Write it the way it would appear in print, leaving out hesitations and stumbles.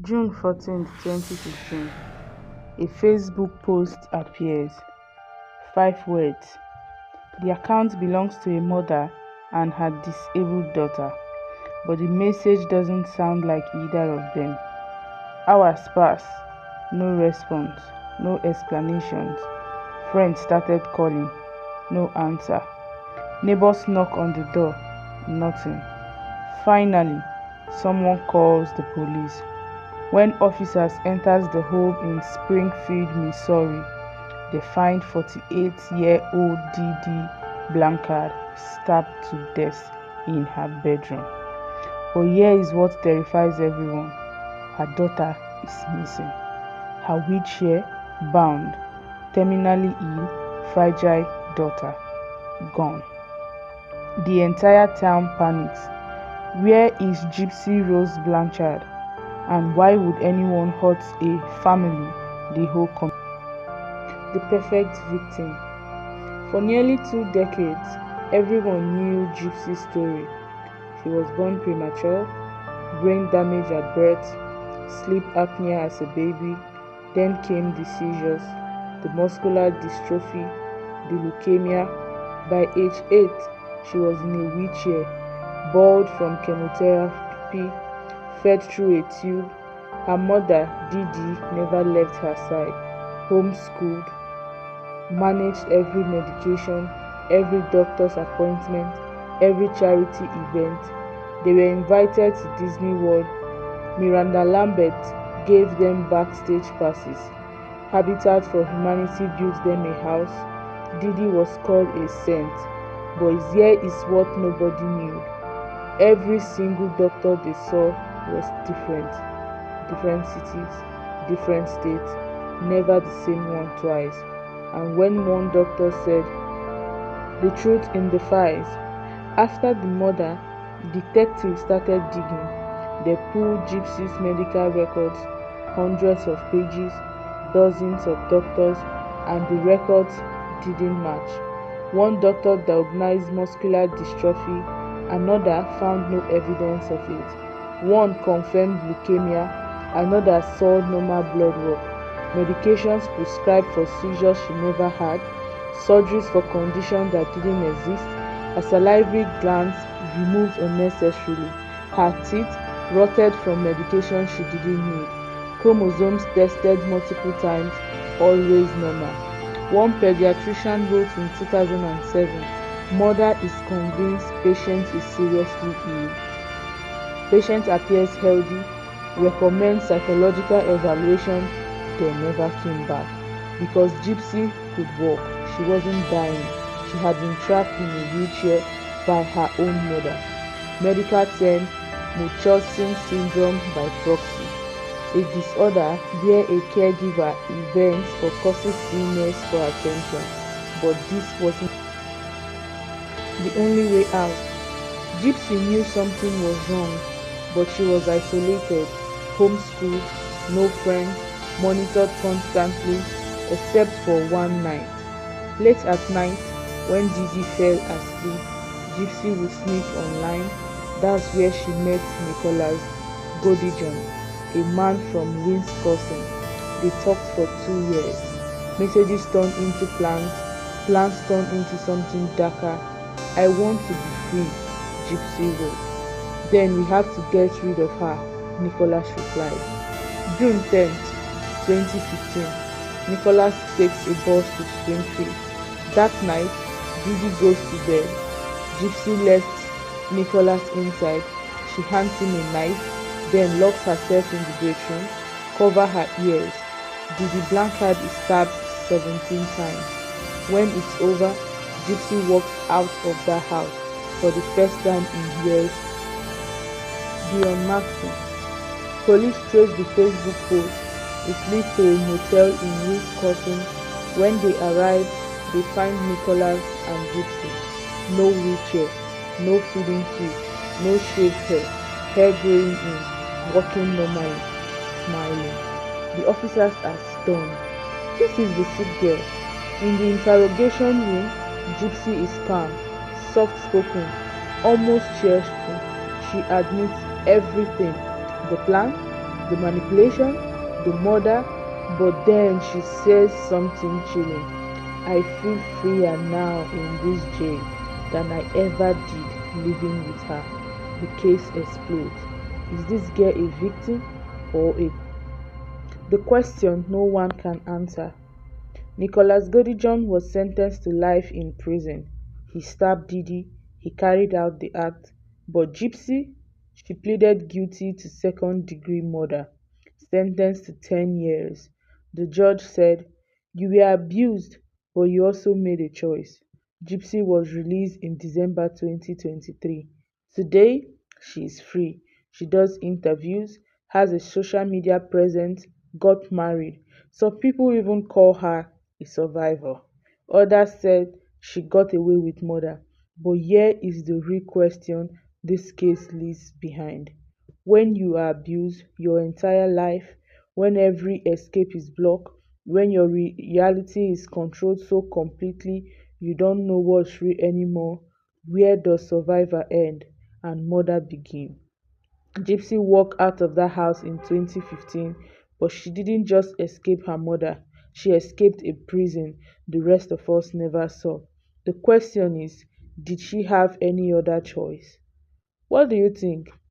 June 14, 2015. A Facebook post appears. 5 words. The account belongs to a mother and her disabled daughter, but the message doesn't sound like either of them. Hours pass. No response. No explanations. Friends started calling. No answer. Neighbors knock on the door. Nothing. Finally, someone calls the police. When officers enters the home in Springfield, Missouri, they find 48-year-old Didi Blanchard stabbed to death in her bedroom. But here is what terrifies everyone. Her daughter is missing. Her wheelchair bound, terminally ill, fragile daughter gone. The entire town panics. Where is Gypsy Rose Blanchard? And why would anyone hurt a family, the whole community? The perfect victim. For nearly 2 decades, everyone knew Gypsy's story. She was born premature, brain damage at birth, sleep apnea as a baby, then came the seizures, the muscular dystrophy, the leukemia. By age 8, she was in a wheelchair, bawled from chemotherapy, fed through a tube. Her mother, Didi, never left her side, homeschooled, managed every medication, every doctor's appointment, every charity event. They were invited to Disney World. Miranda Lambert gave them backstage passes. Habitat for Humanity built them a house. Didi was called a saint. But here is what nobody knew. Every single doctor they saw was different. Different cities, different states, never the same one twice. And when one doctor said, "The truth in the files," after the murder, detectives started digging. They pulled Gypsy's medical records, hundreds of pages, dozens of doctors, and the records didn't match. One doctor diagnosed muscular dystrophy, another found no evidence of it. One confirmed leukemia, another saw normal blood work. Medications prescribed for seizures she never had, surgeries for conditions that didn't exist, her salivary glands removed unnecessarily, her teeth rotted from medication she didn't need, chromosomes tested multiple times, always normal. One pediatrician wrote in 2007, "Mother is convinced patient is seriously ill. Patient appears healthy, recommends psychological evaluation." They never came back. Because Gypsy could walk, she wasn't dying. She had been trapped in a wheelchair by her own mother. Medical term, Munchausen syndrome by proxy. A disorder where a caregiver invents or causes illness for attention. But this wasn't the only way out. Gypsy knew something was wrong, but she was isolated, homeschooled, no friends, monitored constantly, except for one night. Late at night, when Didi fell asleep, Gypsy would sneak online. That's where she met Nicholas Godijon, a man from Wisconsin. They talked for 2 years. Messages turned into plans, plans turned into something darker. "I want to be free," Gypsy wrote. "Then we have to get rid of her," Nicholas replied. June 10th, 2015. Nicholas takes a bus to Springfield. That night, Didi goes to bed. Gypsy left Nicholas inside. She hands him a knife, then locks herself in the bedroom, covers her ears. Didi Blanchard is stabbed 17 times. When it's over, Gypsy walks out of the house for the first time in years. The unmasking. Police trace the Facebook post. It leads to a motel in Wisconsin. When they arrive, they find Nicholas and Gypsy. No wheelchair, no feeding tube, no shaved hair growing in, walking normally, smiling. The officers are stunned. This is the sick girl. In the interrogation room, Gypsy is calm, soft-spoken, almost cheerful. She admits everything. The plan? The manipulation, the murder, but then she says something chilling. I feel freer now in this jail than I ever did living with her. The case explodes. Is this girl a victim or a the question no one can answer. Nicholas Godijon was sentenced to life in prison. He stabbed Didi, he carried out the act, but Gypsy, she pleaded guilty to second-degree murder, sentenced to 10 years. The judge said, "You were abused, but you also made a choice." Gypsy was released in December 2023. Today, she is free. She does interviews, has a social media presence, got married. Some people even call her a survivor. Others said she got away with murder. But here is the real question this case leaves behind. When you are abused your entire life, when every escape is blocked, when your reality is controlled so completely you don't know what's real anymore, where does survivor end and murder begin? Gypsy walked out of that house in 2015, but she didn't just escape her murder, she escaped a prison the rest of us never saw. The question is, did she have any other choice? What do you think?